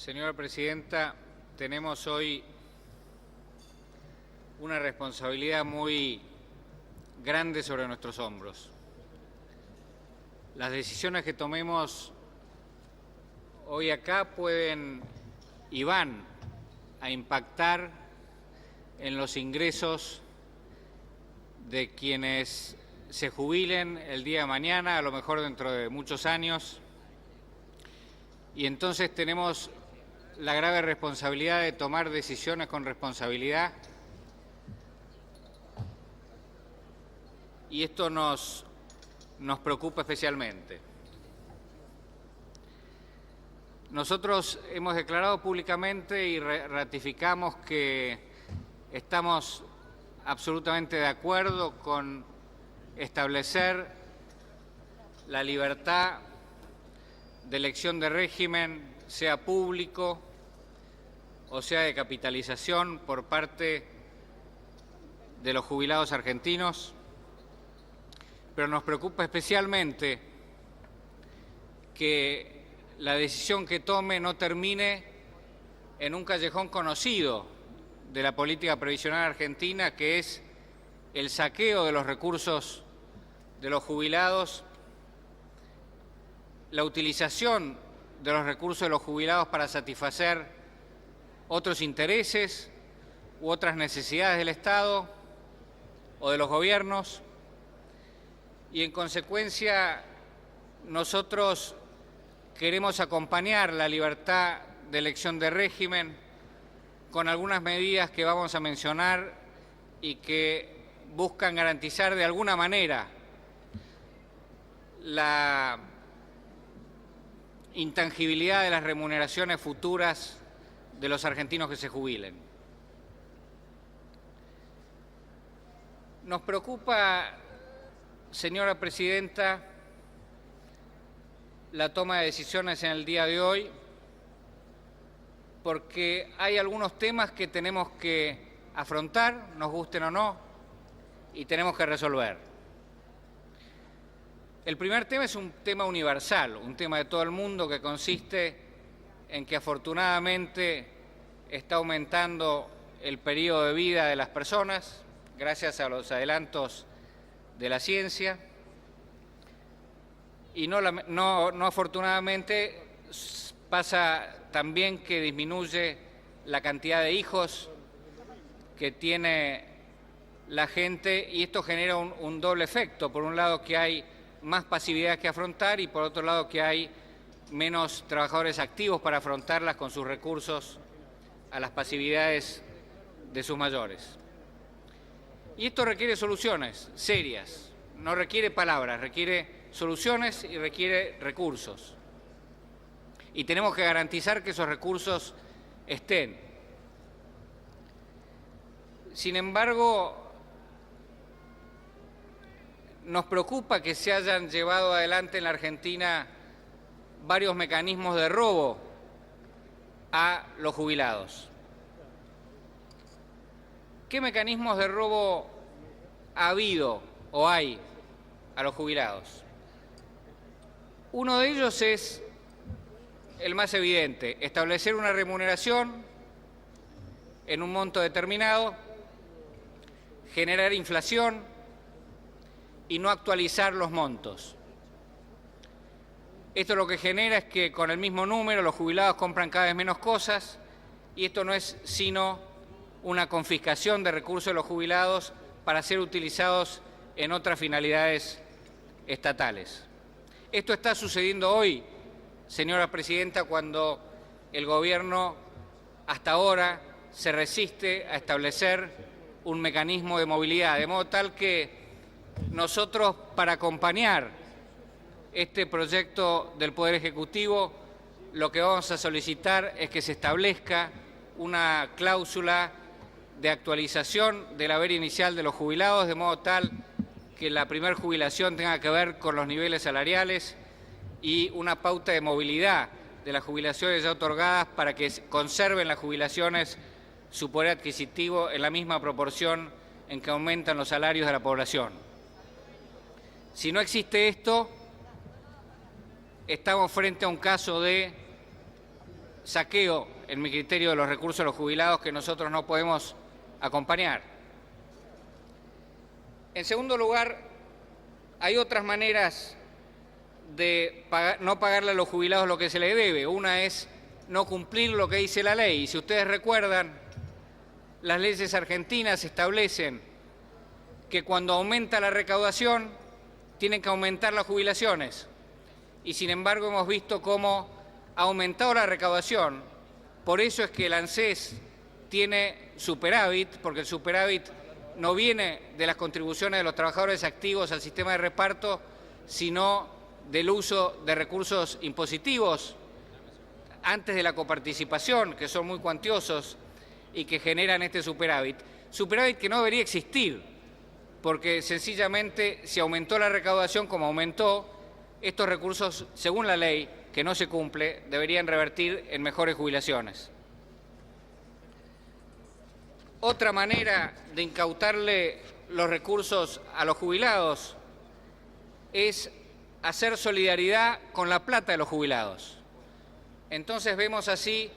Señora Presidenta, tenemos hoy una responsabilidad muy grande sobre nuestros hombros. Las decisiones que tomemos hoy acá pueden y van a impactar en los ingresos de quienes se jubilen el día de mañana, a lo mejor dentro de muchos años, y entonces tenemos la grave responsabilidad de tomar decisiones con responsabilidad, y esto nos preocupa especialmente. Nosotros hemos declarado públicamente y ratificamos que estamos absolutamente de acuerdo con establecer la libertad de elección de régimen, sea público o sea de capitalización por parte de los jubilados argentinos, pero nos preocupa especialmente que la decisión que tome no termine en un callejón conocido de la política previsional argentina, que es el saqueo de los recursos de los jubilados, la utilización de los recursos de los jubilados para satisfacer otros intereses u otras necesidades del Estado o de los gobiernos, y en consecuencia nosotros queremos acompañar la libertad de elección de régimen con algunas medidas que vamos a mencionar y que buscan garantizar de alguna manera la intangibilidad de las remuneraciones futuras de los argentinos que se jubilen. Nos preocupa, señora Presidenta, la toma de decisiones en el día de hoy, porque hay algunos temas que tenemos que afrontar, nos gusten o no, y tenemos que resolver. El primer tema es un tema universal, un tema de todo el mundo, que consiste en que afortunadamente está aumentando el periodo de vida de las personas gracias a los adelantos de la ciencia, y no afortunadamente pasa también que disminuye la cantidad de hijos que tiene la gente, y esto genera un doble efecto. Por un lado, que hay más pasividad que afrontar, y por otro lado que hay menos trabajadores activos para afrontarlas con sus recursos a las pasividades de sus mayores. Y esto requiere soluciones serias, no requiere palabras, requiere soluciones y requiere recursos. Y tenemos que garantizar que esos recursos estén. Sin embargo, nos preocupa que se hayan llevado adelante en la Argentina varios mecanismos de robo a los jubilados. ¿Qué mecanismos de robo ha habido o hay a los jubilados? Uno de ellos es el más evidente: establecer una remuneración en un monto determinado, generar inflación y no actualizar los montos. Esto lo que genera es que con el mismo número los jubilados compran cada vez menos cosas, y esto no es sino una confiscación de recursos de los jubilados para ser utilizados en otras finalidades estatales. Esto está sucediendo hoy, señora Presidenta, cuando el Gobierno hasta ahora se resiste a establecer un mecanismo de movilidad, de modo tal que nosotros, para acompañar este proyecto del Poder Ejecutivo, lo que vamos a solicitar es que se establezca una cláusula de actualización del haber inicial de los jubilados, de modo tal que la primera jubilación tenga que ver con los niveles salariales, y una pauta de movilidad de las jubilaciones ya otorgadas para que conserven las jubilaciones su poder adquisitivo en la misma proporción en que aumentan los salarios de la población. Si no existe esto, estamos frente a un caso de saqueo, en mi criterio, de los recursos de los jubilados que nosotros no podemos acompañar. En segundo lugar, hay otras maneras de no pagarle a los jubilados lo que se les debe. Una es no cumplir lo que dice la ley. Y si ustedes recuerdan, las leyes argentinas establecen que cuando aumenta la recaudación, tienen que aumentar las jubilaciones. Y sin embargo hemos visto cómo ha aumentado la recaudación. Por eso es que el ANSES tiene superávit, porque el superávit no viene de las contribuciones de los trabajadores activos al sistema de reparto, sino del uso de recursos impositivos antes de la coparticipación, que son muy cuantiosos y que generan este superávit. Superávit que no debería existir, porque sencillamente si aumentó la recaudación como aumentó, estos recursos, según la ley, que no se cumple, deberían revertir en mejores jubilaciones. Otra manera de incautarle los recursos a los jubilados es hacer solidaridad con la plata de los jubilados. Entonces vemos así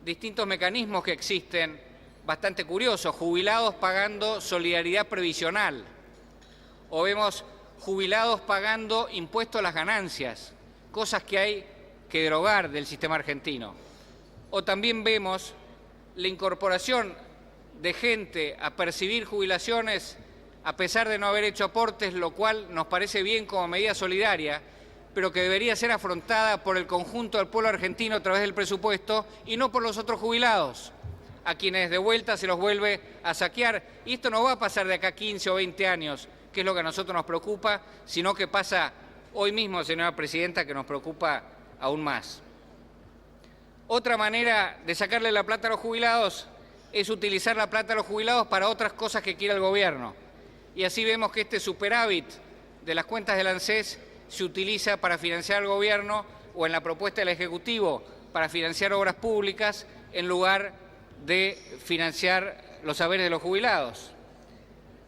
distintos mecanismos que existen, bastante curiosos, jubilados pagando solidaridad previsional, o vemos jubilados pagando impuesto a las ganancias, cosas que hay que derogar del sistema argentino. O también vemos la incorporación de gente a percibir jubilaciones a pesar de no haber hecho aportes, lo cual nos parece bien como medida solidaria, pero que debería ser afrontada por el conjunto del pueblo argentino a través del presupuesto y no por los otros jubilados, a quienes de vuelta se los vuelve a saquear. Y esto no va a pasar de acá a 15 o 20 años, que es lo que a nosotros nos preocupa, sino que pasa hoy mismo, señora Presidenta, que nos preocupa aún más. Otra manera de sacarle la plata a los jubilados es utilizar la plata a los jubilados para otras cosas que quiera el gobierno. Y así vemos que este superávit de las cuentas del ANSES se utiliza para financiar al gobierno o en la propuesta del Ejecutivo para financiar obras públicas en lugar de financiar los saberes de los jubilados.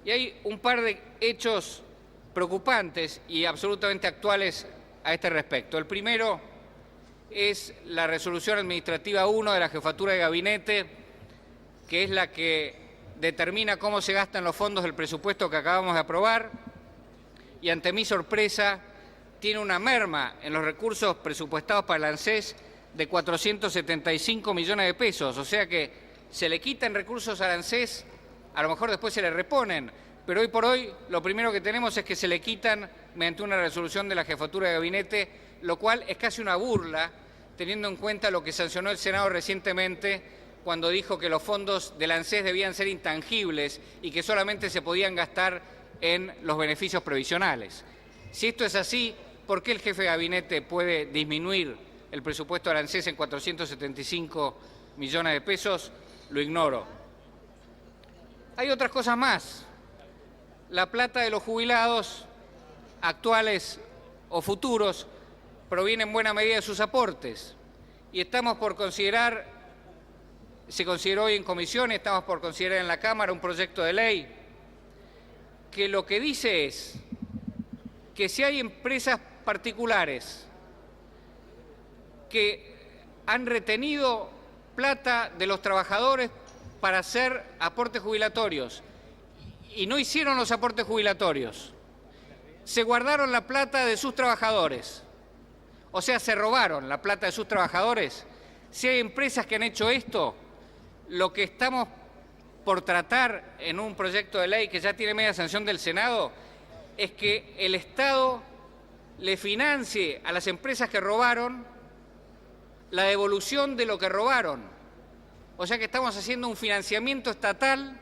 Y hay un par de hechos preocupantes y absolutamente actuales a este respecto. El primero es la resolución administrativa 1 de la Jefatura de Gabinete, que es la que determina cómo se gastan los fondos del presupuesto que acabamos de aprobar, y ante mi sorpresa tiene una merma en los recursos presupuestados para el ANSES de 475 millones de pesos, o sea que se le quitan recursos al ANSES, a lo mejor después se le reponen, pero hoy por hoy lo primero que tenemos es que se le quitan mediante una resolución de la Jefatura de Gabinete, lo cual es casi una burla, teniendo en cuenta lo que sancionó el Senado recientemente cuando dijo que los fondos del ANSES debían ser intangibles y que solamente se podían gastar en los beneficios previsionales. Si esto es así, ¿por qué el jefe de gabinete puede disminuir el presupuesto del ANSES en 475 millones de pesos? Lo ignoro. Hay otras cosas más. La plata de los jubilados, actuales o futuros, proviene en buena medida de sus aportes. Y estamos por considerar, se consideró hoy en comisión, estamos por considerar en la Cámara un proyecto de ley que lo que dice es que si hay empresas particulares que han retenido plata de los trabajadores para hacer aportes jubilatorios y no hicieron los aportes jubilatorios, se guardaron la plata de sus trabajadores, o sea, se robaron la plata de sus trabajadores. Si hay empresas que han hecho esto, lo que estamos por tratar en un proyecto de ley que ya tiene media sanción del Senado es que el Estado le financie a las empresas que robaron la devolución de lo que robaron. O sea que estamos haciendo un financiamiento estatal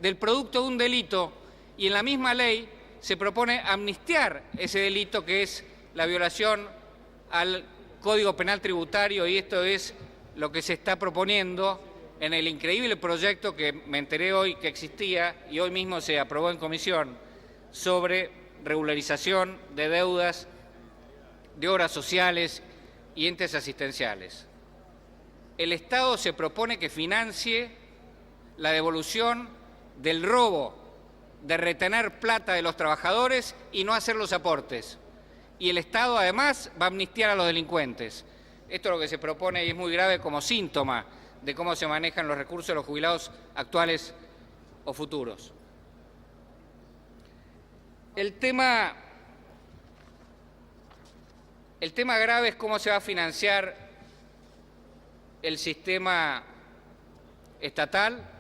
del producto de un delito y en la misma ley se propone amnistiar ese delito que es la violación al Código Penal Tributario, y esto es lo que se está proponiendo en el increíble proyecto que me enteré hoy que existía y hoy mismo se aprobó en comisión sobre regularización de deudas de obras sociales y entes asistenciales. El Estado se propone que financie la devolución del robo de retener plata de los trabajadores y no hacer los aportes. Y el Estado además va a amnistiar a los delincuentes. Esto es lo que se propone y es muy grave como síntoma de cómo se manejan los recursos de los jubilados actuales o futuros. El tema grave es cómo se va a financiar el sistema estatal,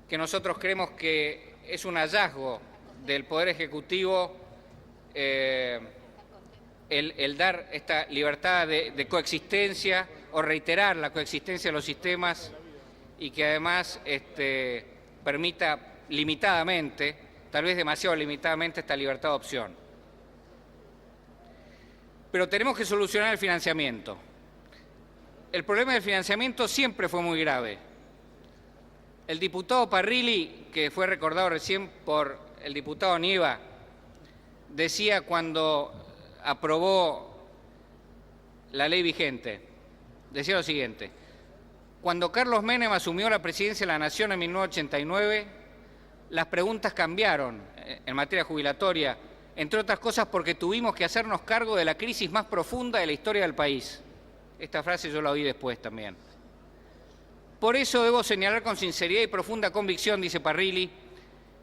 que nosotros creemos que es un hallazgo del Poder Ejecutivo el dar esta libertad de coexistencia o reiterar la coexistencia de los sistemas y que además permita limitadamente, tal vez demasiado limitadamente, esta libertad de opción. Pero tenemos que solucionar el financiamiento. El problema del financiamiento siempre fue muy grave. El diputado Parrilli, que fue recordado recién por el diputado Nieva, decía cuando aprobó la ley vigente, decía lo siguiente: cuando Carlos Menem asumió la presidencia de la Nación en 1989, las preguntas cambiaron en materia jubilatoria, entre otras cosas porque tuvimos que hacernos cargo de la crisis más profunda de la historia del país. Esta frase yo la oí después también. Por eso debo señalar con sinceridad y profunda convicción, dice Parrilli,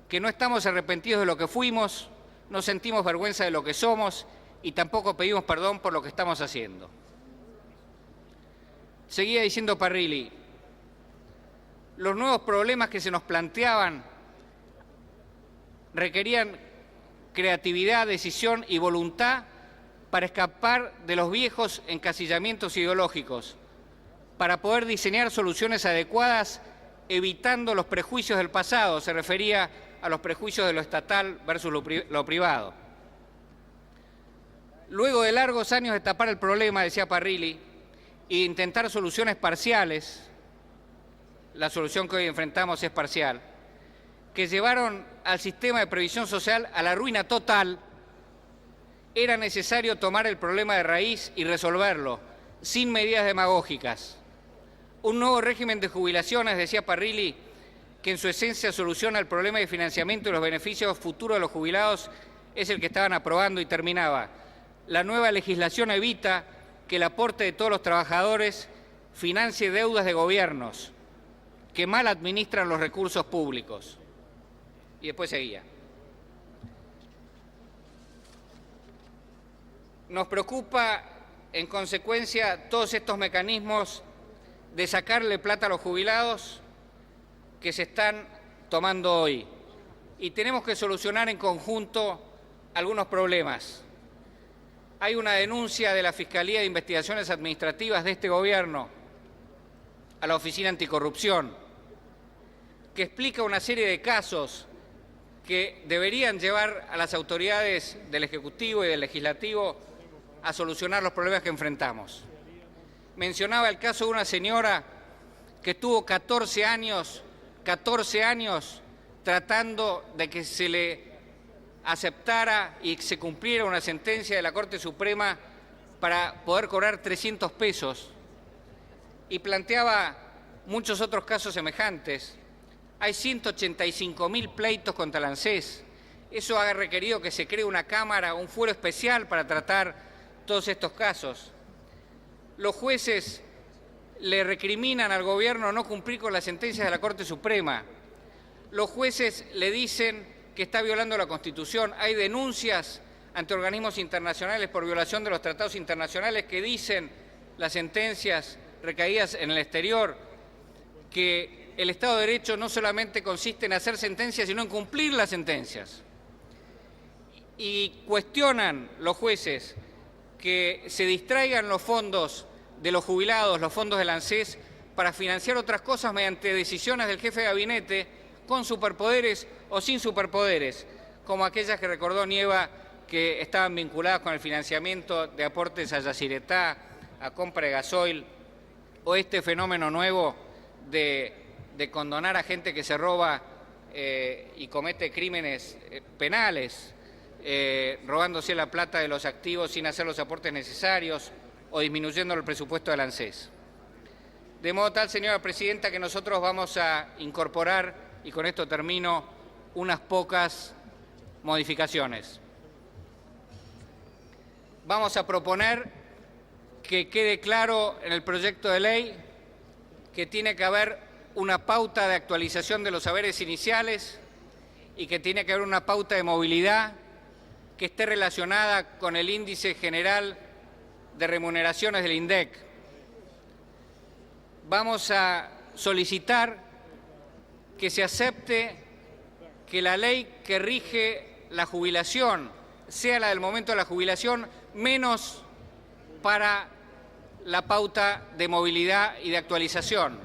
que no estamos arrepentidos de lo que fuimos, no sentimos vergüenza de lo que somos y tampoco pedimos perdón por lo que estamos haciendo. Seguía diciendo Parrilli: los nuevos problemas que se nos planteaban requerían creatividad, decisión y voluntad para escapar de los viejos encasillamientos ideológicos, para poder diseñar soluciones adecuadas evitando los prejuicios del pasado. Se refería a los prejuicios de lo estatal versus lo privado. Luego de largos años de tapar el problema, decía Parrilli, e intentar soluciones parciales, la solución que hoy enfrentamos es parcial, que llevaron al sistema de previsión social a la ruina total, era necesario tomar el problema de raíz y resolverlo, sin medidas demagógicas. Un nuevo régimen de jubilaciones, decía Parrilli, que en su esencia soluciona el problema de financiamiento y los beneficios futuros de los jubilados, es el que estaban aprobando, y terminaba: la nueva legislación evita que el aporte de todos los trabajadores financie deudas de gobiernos que mal administran los recursos públicos. Y después seguía. Nos preocupa, en consecuencia, todos estos mecanismos de sacarle plata a los jubilados que se están tomando hoy. Y tenemos que solucionar en conjunto algunos problemas. Hay una denuncia de la Fiscalía de Investigaciones Administrativas de este gobierno a la Oficina Anticorrupción, que explica una serie de casos que deberían llevar a las autoridades del Ejecutivo y del Legislativo a solucionar los problemas que enfrentamos. Mencionaba el caso de una señora que estuvo 14 años tratando de que se le aceptara y se cumpliera una sentencia de la Corte Suprema para poder cobrar 300 pesos, y planteaba muchos otros casos semejantes. Hay 185.000 pleitos contra el ANSES. Eso ha requerido que se cree una cámara, un fuero especial para tratar todos estos casos. Los jueces le recriminan al gobierno no cumplir con las sentencias de la Corte Suprema. Los jueces le dicen que está violando la Constitución. Hay denuncias ante organismos internacionales por violación de los tratados internacionales que dicen las sentencias recaídas en el exterior, que el Estado de Derecho no solamente consiste en hacer sentencias, sino en cumplir las sentencias. Y cuestionan los jueces que se distraigan los fondos de los jubilados, los fondos del ANSES, para financiar otras cosas mediante decisiones del jefe de gabinete con superpoderes o sin superpoderes, como aquellas que recordó Nieva, que estaban vinculadas con el financiamiento de aportes a Yacyretá, a compra de gasoil, o este fenómeno nuevo de condonar a gente que se roba y comete crímenes penales, robándose la plata de los activos sin hacer los aportes necesarios o disminuyendo el presupuesto del ANSES. De modo tal, señora presidenta, que nosotros vamos a incorporar, y con esto termino, unas pocas modificaciones. Vamos a proponer que quede claro en el proyecto de ley que tiene que haber una pauta de actualización de los saberes iniciales y que tiene que haber una pauta de movilidad que esté relacionada con el índice general de remuneraciones del INDEC. Vamos a solicitar que se acepte que la ley que rige la jubilación sea la del momento de la jubilación, menos para la pauta de movilidad y de actualización.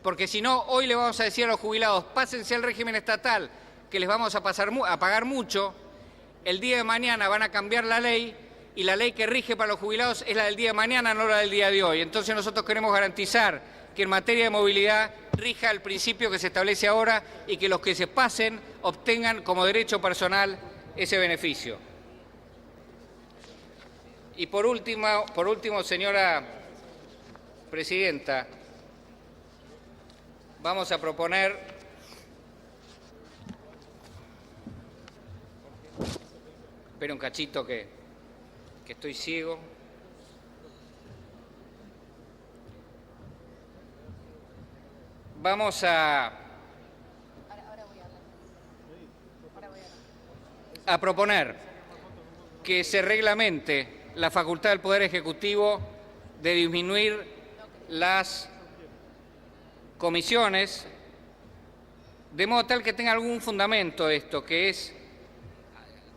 Porque si no, hoy le vamos a decir a los jubilados, pásense al régimen estatal, que les vamos a pagar mucho, el día de mañana van a cambiar la ley y la ley que rige para los jubilados es la del día de mañana, no la del día de hoy. Entonces nosotros queremos garantizar que en materia de movilidad rija el principio que se establece ahora y que los que se pasen obtengan como derecho personal ese beneficio. Y por último, señora Presidenta, vamos a proponer espere un cachito que estoy ciego. Vamos a proponer que se reglamente la facultad del Poder Ejecutivo de disminuir las comisiones, de modo tal que tenga algún fundamento esto, que es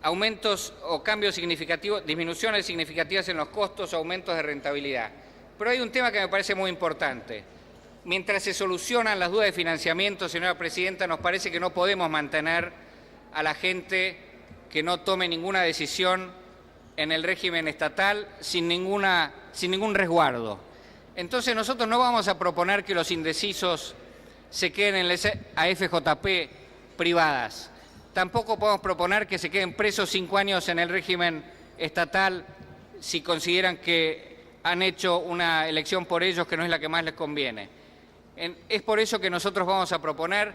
aumentos o cambios significativos, disminuciones significativas en los costos o aumentos de rentabilidad. Pero hay un tema que me parece muy importante. Mientras se solucionan las dudas de financiamiento, señora Presidenta, nos parece que no podemos mantener a la gente que no tome ninguna decisión en el régimen estatal sin ningún resguardo. Entonces nosotros no vamos a proponer que los indecisos se queden en las AFJP privadas. Tampoco podemos proponer que se queden presos 5 años en el régimen estatal si consideran que han hecho una elección por ellos que no es la que más les conviene. Es por eso que nosotros vamos a proponer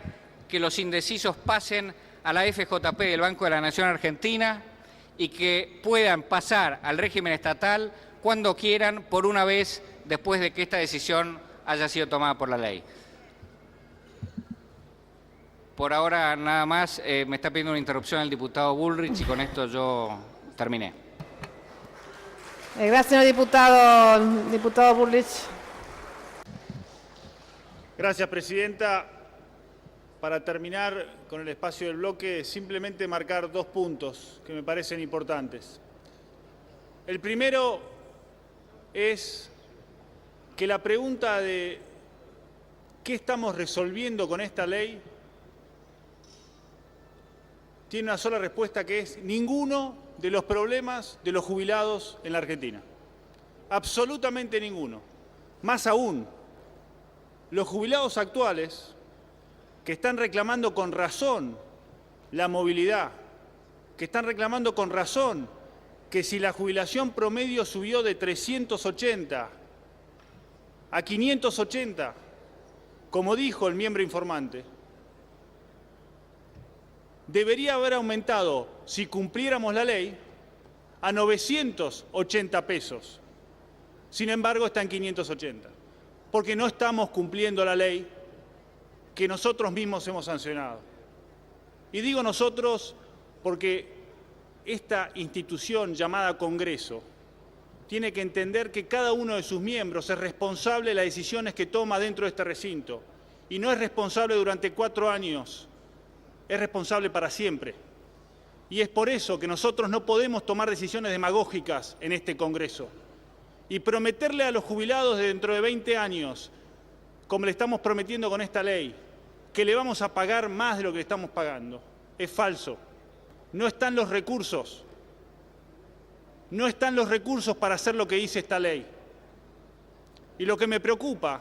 que los indecisos pasen a la FJP del Banco de la Nación Argentina y que puedan pasar al régimen estatal cuando quieran, por una vez después de que esta decisión haya sido tomada por la ley. Por ahora nada más, me está pidiendo una interrupción el diputado Bullrich y con esto yo terminé. Gracias, señor diputado. Diputado Bullrich. Gracias, Presidenta. Para terminar con el espacio del bloque, simplemente marcar 2 puntos que me parecen importantes. El primero es que la pregunta de ¿qué estamos resolviendo con esta ley? Tiene una sola respuesta, que es ninguno de los problemas de los jubilados en la Argentina. Absolutamente ninguno. Más aún, los jubilados actuales, que están reclamando con razón la movilidad, que están reclamando con razón que si la jubilación promedio subió de 380 a 580, como dijo el miembro informante, debería haber aumentado, si cumpliéramos la ley, a 980 pesos. Sin embargo, está en 580, porque no estamos cumpliendo la ley que nosotros mismos hemos sancionado. Y digo nosotros porque esta institución llamada Congreso tiene que entender que cada uno de sus miembros es responsable de las decisiones que toma dentro de este recinto. Y no es responsable durante 4 años, es responsable para siempre. Y es por eso que nosotros no podemos tomar decisiones demagógicas en este Congreso. Y prometerle a los jubilados de dentro de 20 años, como le estamos prometiendo con esta ley, que le vamos a pagar más de lo que le estamos pagando, es falso. No están los recursos. No están los recursos para hacer lo que dice esta ley. Y lo que me preocupa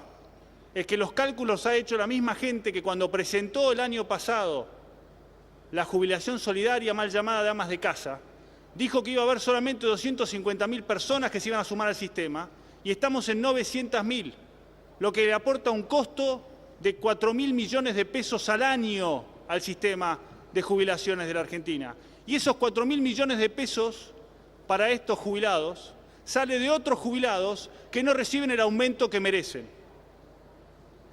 es que los cálculos ha hecho la misma gente que cuando presentó el año pasado la jubilación solidaria, mal llamada de amas de casa, dijo que iba a haber solamente 250.000 personas que se iban a sumar al sistema y estamos en 900.000, lo que le aporta un costo de 4.000 millones de pesos al año al sistema de jubilaciones de la Argentina. Y esos 4.000 millones de pesos para estos jubilados sale de otros jubilados que no reciben el aumento que merecen.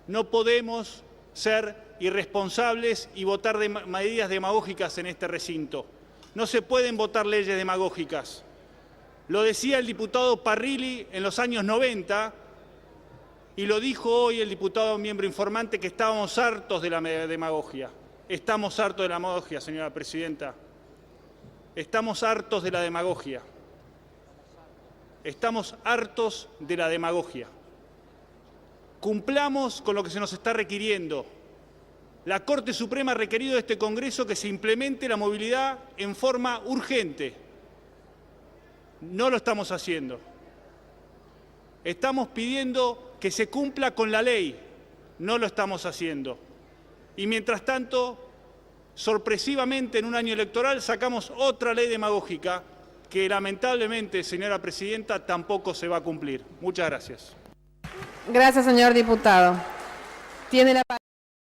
No podemos ser irresponsables y votar medidas demagógicas en este recinto. No se pueden votar leyes demagógicas. Lo decía el diputado Parrilli en los años 90 y lo dijo hoy el diputado miembro informante, que estábamos hartos de la demagogia. Estamos hartos de la demagogia, señora presidenta. Estamos hartos de la demagogia. Estamos hartos de la demagogia. Cumplamos con lo que se nos está requiriendo. La Corte Suprema ha requerido de este Congreso que se implemente la movilidad en forma urgente. No lo estamos haciendo. Estamos pidiendo que se cumpla con la ley. No lo estamos haciendo. Y mientras tanto, sorpresivamente en un año electoral sacamos otra ley demagógica que lamentablemente, señora presidenta, tampoco se va a cumplir. Muchas gracias. Gracias, señor diputado. Tiene la palabra.